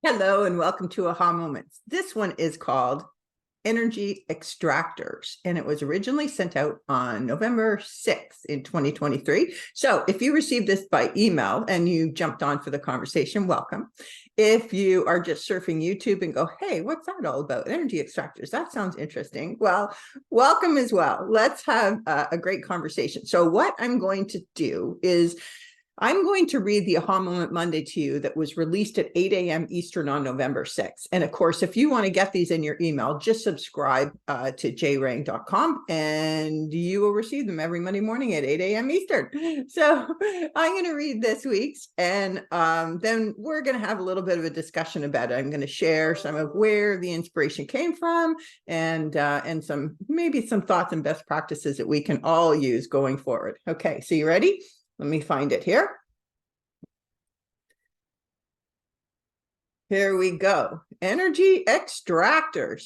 Hello and welcome to Aha Moments. This one is called Energy Extractors, and it was originally sent out on November 6th in 2023. So if you received this by email and you jumped on for the conversation, welcome. If you are just surfing YouTube and go, hey, what's that all about? Energy extractors, that sounds interesting. Well, welcome as well. Let's have a great conversation. So what I'm going to do is I'm going to read the Aha Moment Monday to you that was released at 8 a.m. Eastern on November 6th. And of course, if you want to get these in your email, just subscribe to jrang.com and you will receive them every Monday morning at 8 a.m. Eastern. So I'm going to read this week's and then we're going to have a little bit of a discussion about it. I'm going to share some of where the inspiration came from and maybe some thoughts and best practices that we can all use going forward. Okay, so you ready? Let me find it here. Here we go. Energy extractors.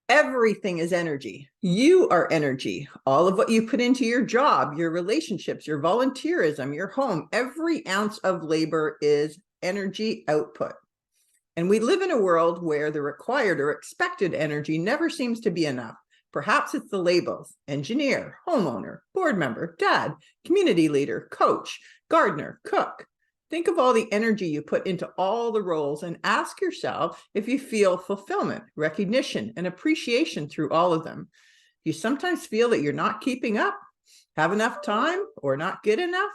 Everything is energy. You are energy. All of what you put into your job, your relationships, your volunteerism, your home, every ounce of labor is energy output. And we live in a world where the required or expected energy never seems to be enough. Perhaps it's the labels: engineer, homeowner, board member, dad, community leader, coach, gardener, cook. Think of all the energy you put into all the roles and ask yourself if you feel fulfillment, recognition, and appreciation through all of them. You sometimes feel that you're not keeping up, have enough time, or not good enough.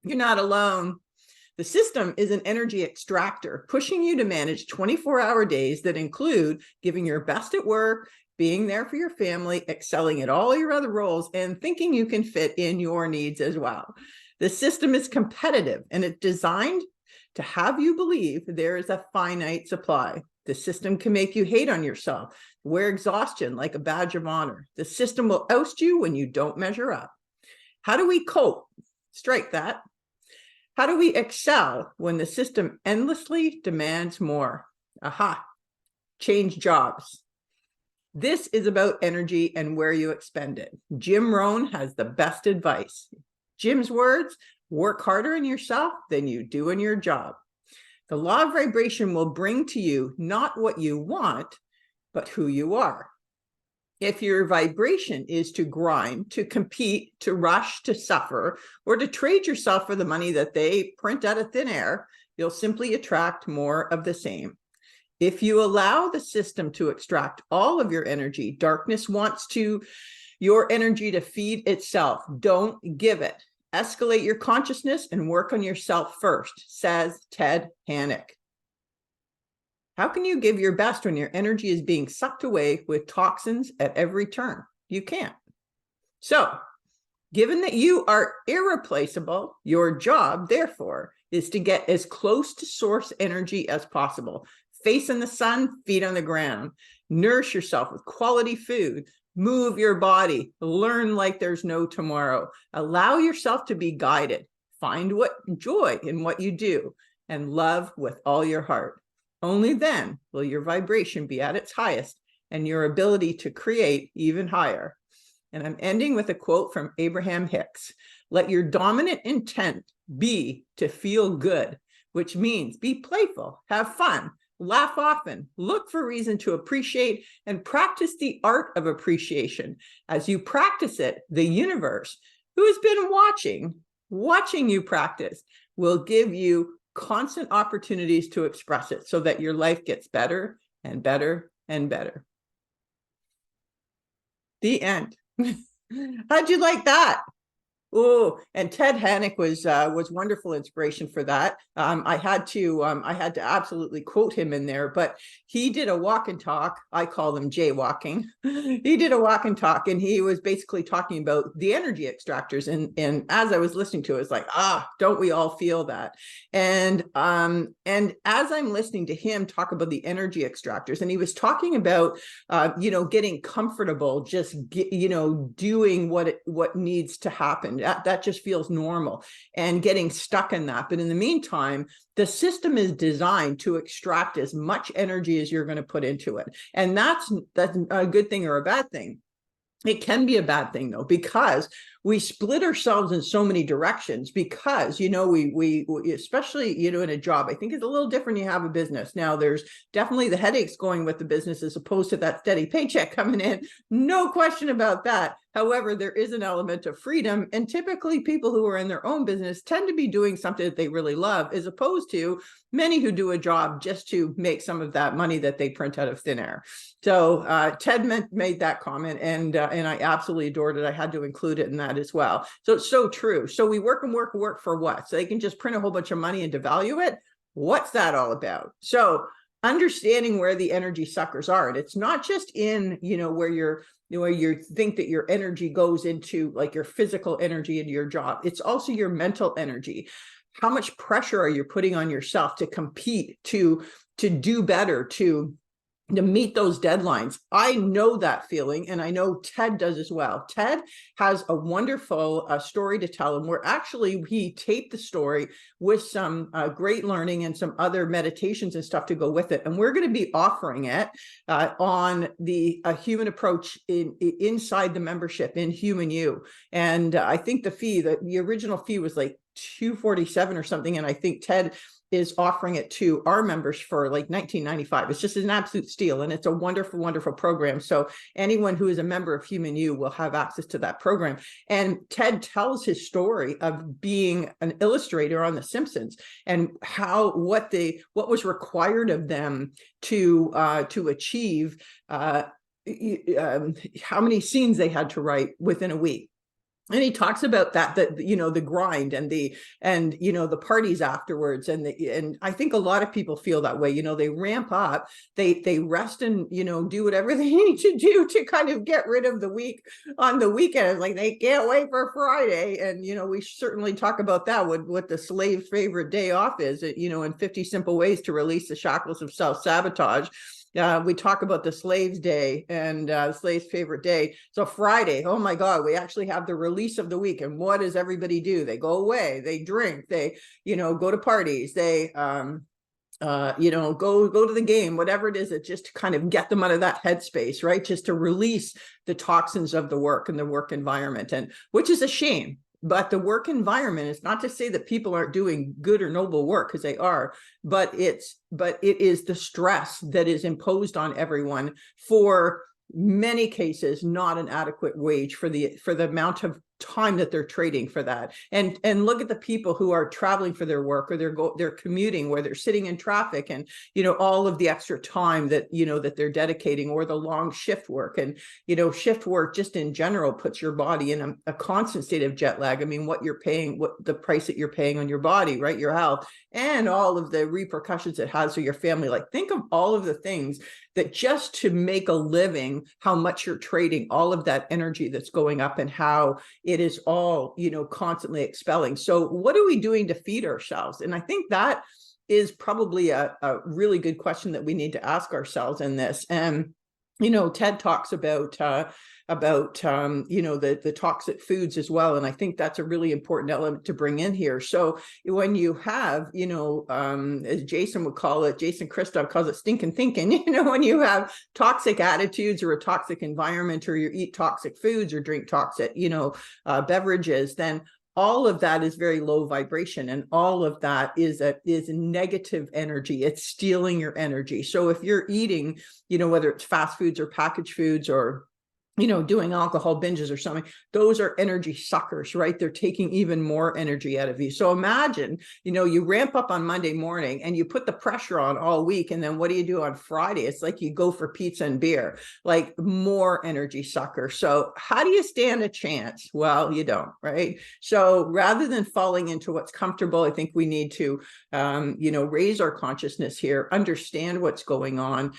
You're not alone. The system is an energy extractor, pushing you to manage 24-hour days that include giving your best at work, being there for your family, excelling at all your other roles, and thinking you can fit in your needs as well. The system is competitive and it's designed to have you believe there is a finite supply. The system can make you hate on yourself, wear exhaustion like a badge of honor. The system will oust you when you don't measure up. How do we cope? Strike that. How do we excel when the system endlessly demands more? Aha, change jobs. This is about energy and where you expend it. Jim Rohn has the best advice. Jim's words: work harder in yourself than you do in your job. The law of vibration will bring to you not what you want, but who you are. If your vibration is to grind, to compete, to rush, to suffer, or to trade yourself for the money that they print out of thin air, you'll simply attract more of the same. If you allow the system to extract all of your energy, darkness wants your energy to feed itself. Don't give it. Escalate your consciousness and work on yourself first, says Ted Hannock. How can you give your best when your energy is being sucked away with toxins at every turn? You can't. So, given that you are irreplaceable, your job, therefore, is to get as close to source energy as possible. Face in the sun, feet on the ground. Nourish yourself with quality food. Move your body. Learn like there's no tomorrow. Allow yourself to be guided. Find joy in what you do and love with all your heart. Only then will your vibration be at its highest and your ability to create even higher. And I'm ending with a quote from Abraham Hicks. Let your dominant intent be to feel good, which means be playful, have fun, laugh often, look for reason to appreciate, and practice the art of appreciation. As you practice it, the universe, who has been watching you practice, will give you constant opportunities to express it so that your life gets better and better and better. The end. How'd you like that? Oh, and Ted Hannock was wonderful inspiration for that. I had to absolutely quote him in there, but he did a walk and talk. I call them jaywalking. He did a walk and talk, and he was basically talking about the energy extractors. And as I was listening to it, it's like, don't we all feel that? And as I'm listening to him talk about the energy extractors, and he was talking about getting comfortable, just doing what needs to happen. That just feels normal and getting stuck in that. But in the meantime, the system is designed to extract as much energy as you're going to put into it. And that's a good thing or a bad thing. It can be a bad thing, though, because we split ourselves in so many directions because, we especially, in a job, I think it's a little different. You have a business. Now there's definitely the headaches going with the business as opposed to that steady paycheck coming in. No question about that. However, there is an element of freedom, and typically people who are in their own business tend to be doing something that they really love, as opposed to many who do a job just to make some of that money that they print out of thin air. So Ted made that comment, and I absolutely adored it. I had to include it in that as well. So it's so true. So we work and work and work for what? So they can just print a whole bunch of money and devalue it? What's that all about? So understanding where the energy suckers are, and it's not just in, where you think that your energy goes into, like your physical energy into your job. It's also your mental energy. How much pressure are you putting on yourself to compete, to do better, to meet those deadlines? I know that feeling, and I know Ted does as well. Ted has a wonderful story to tell, and he taped the story with some great learning and some other meditations and stuff to go with it. And we're going to be offering it on the human approach inside the membership in Human You. And I think the original fee was like $247 or something, and I think Ted is offering it to our members for like $19.95. It's just an absolute steal, and it's a wonderful, wonderful program. So anyone who is a member of Human You will have access to that program. And Ted tells his story of being an illustrator on The Simpsons, and what was required of them to achieve how many scenes they had to write within a week. And he talks about that the grind and the parties afterwards. And I think a lot of people feel that way. They ramp up, they rest and, do whatever they need to do to kind of get rid of the week on the weekend. Like they can't wait for Friday. And, we certainly talk about that, what the slave's favorite day off is, in 50 Simple Ways to Release the Shackles of Self-Sabotage. We talk about the slave's day and slave's favorite day. So Friday, oh my God, we actually have the release of the week. And what does everybody do? They go away, they drink, they, go to parties, they, go to the game, whatever it is, it just to kind of get them out of that headspace, right? Just to release the toxins of the work and the work environment, and which is a shame. But the work environment is not to say that people aren't doing good or noble work, because they are, but it is the stress that is imposed on everyone, for many cases not an adequate wage for the amount of time that they're trading for that. And look at the people who are traveling for their work, or they're commuting, where they're sitting in traffic, and all of the extra time that that they're dedicating, or the long shift work. And shift work just in general puts your body in a constant state of jet lag. I mean, what you're paying, what the price that you're paying on your body, right? Your health, and all of the repercussions it has for your family. Like, think of all of the things that just to make a living, how much you're trading, all of that energy that's going up, and how it is all, constantly expelling. So what are we doing to feed ourselves? And I think that is probably a really good question that we need to ask ourselves in this. And, Ted talks about the toxic foods as well. And I think that's a really important element to bring in here. So when you have, as Jason would call it, Jason Christoph calls it stinking thinking, when you have toxic attitudes or a toxic environment, or you eat toxic foods or drink toxic, beverages, then all of that is very low vibration, and all of that is negative energy. It's stealing your energy. So if you're eating, whether it's fast foods or packaged foods, or doing alcohol binges or something, those are energy suckers, right? They're taking even more energy out of you. So imagine, you ramp up on Monday morning and you put the pressure on all week. And then what do you do on Friday? It's like you go for pizza and beer, like more energy sucker. So how do you stand a chance? Well, you don't, right? So rather than falling into what's comfortable, I think we need to, raise our consciousness here, understand what's going on,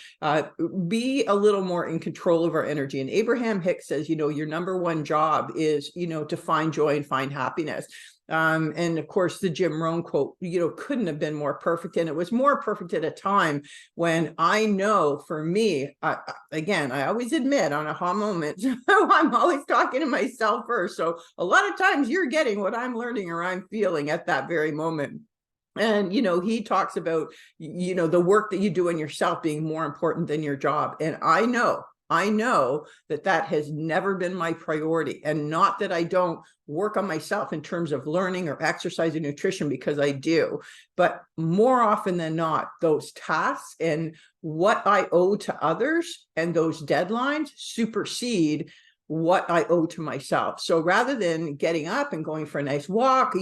be a little more in control of our energy. And Abraham Hicks says, your number one job is, to find joy and find happiness. And of course, the Jim Rohn quote, couldn't have been more perfect. And it was more perfect at a time when I know, for me, again, I always admit on aha moments, I'm always talking to myself first. So a lot of times you're getting what I'm learning or I'm feeling at that very moment. And, he talks about, the work that you do in yourself being more important than your job. And I know I know that that has never been my priority, and not that I don't work on myself in terms of learning or exercise and nutrition, because I do, but more often than not, those tasks and what I owe to others and those deadlines supersede what I owe to myself. So rather than getting up and going for a nice walk,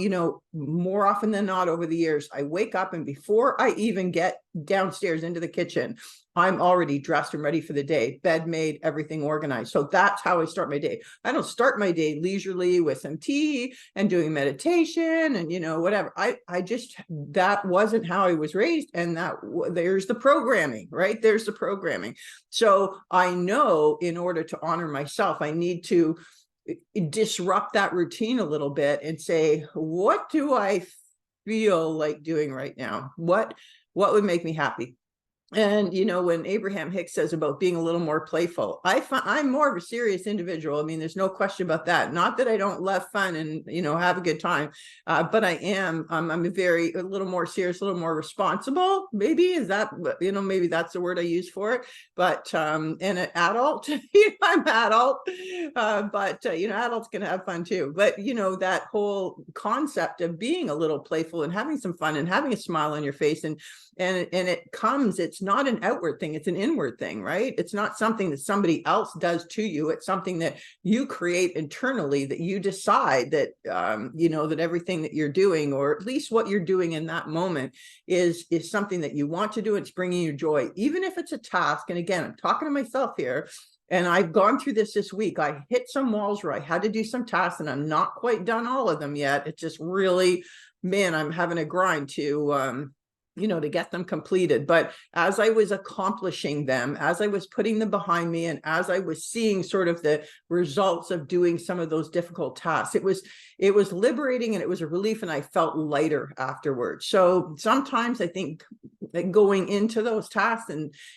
more often than not over the years, I wake up and before I even get downstairs into the kitchen, I'm already dressed and ready for the day, bed made, everything organized. So that's how I start my day. I don't start my day leisurely with some tea and doing meditation and, whatever. I just, that wasn't how I was raised. And there's the programming, right? There's the programming. So I know in order to honor myself, I need to disrupt that routine a little bit and say, what do I feel like doing right now? What would make me happy? And, when Abraham Hicks says about being a little more playful, I'm more of a serious individual. I mean, there's no question about that. Not that I don't love fun and, have a good time, but I'm a little more serious, a little more responsible. Maybe is that, maybe that's the word I use for it. But, and an adult, I'm adult, but, adults can have fun too. But, that whole concept of being a little playful and having some fun and having a smile on your face and it's not an outward thing, it's an inward thing, right? It's not something that somebody else does to you. It's something that you create internally, that you decide that, that everything that you're doing, or at least what you're doing in that moment is something that you want to do. It's bringing you joy, even if it's a task. And again, I'm talking to myself here. And I've gone through this week. I hit some walls where I had to do some tasks and I'm not quite done all of them yet. It's just really, man, I'm having a grind to get them completed. But as I was accomplishing them, as I was putting them behind me, and as I was seeing sort of the results of doing some of those difficult tasks, it was liberating and it was a relief, and I felt lighter afterwards. So sometimes I think that going into those tasks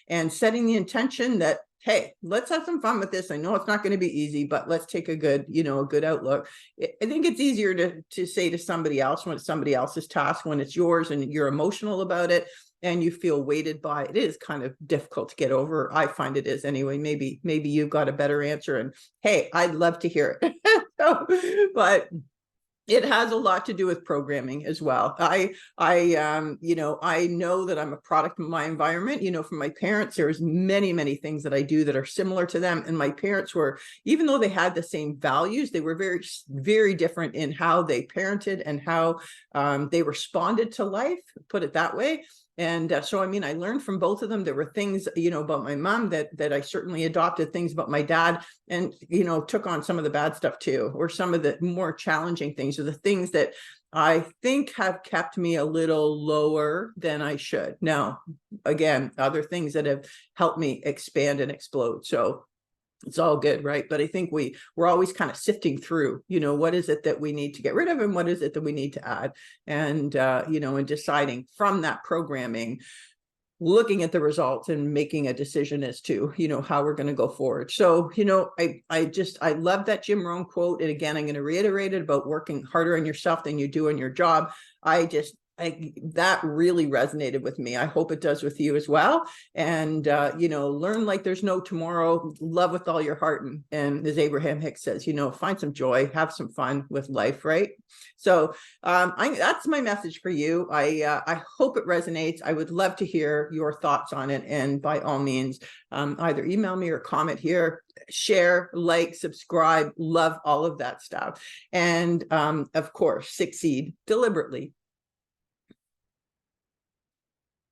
and setting the intention that, hey, let's have some fun with this. I know it's not going to be easy, but let's take a good outlook. I think it's easier to say to somebody else when it's somebody else's task. When it's yours and you're emotional about it and you feel weighted by it, is kind of difficult to get over. I find it is anyway. Maybe you've got a better answer, and hey, I'd love to hear it. But it has a lot to do with programming as well. I know that I'm a product of my environment. From my parents, there's many things that I do that are similar to them. And my parents were, even though they had the same values, they were very, very different in how they parented and how they responded to life, put it that way. And so, I learned from both of them. There were things, about my mom that I certainly adopted, things about my dad, and, took on some of the bad stuff too, or some of the more challenging things, or the things that I think have kept me a little lower than I should. Now, again, other things that have helped me expand and explode. So it's all good, right? But I think we're always kind of sifting through, what is it that we need to get rid of and what is it that we need to add, and and deciding from that programming, looking at the results and making a decision as to how we're going to go forward. So I love that Jim Rohn quote, and again, I'm going to reiterate it about working harder on yourself than you do on your job. That really resonated with me. I hope it does with you as well. And, learn like there's no tomorrow, love with all your heart. And as Abraham Hicks says, find some joy, have some fun with life. Right. So that's my message for you. I hope it resonates. I would love to hear your thoughts on it. And by all means, either email me or comment here, share, like, subscribe, love all of that stuff. And of course, succeed deliberately.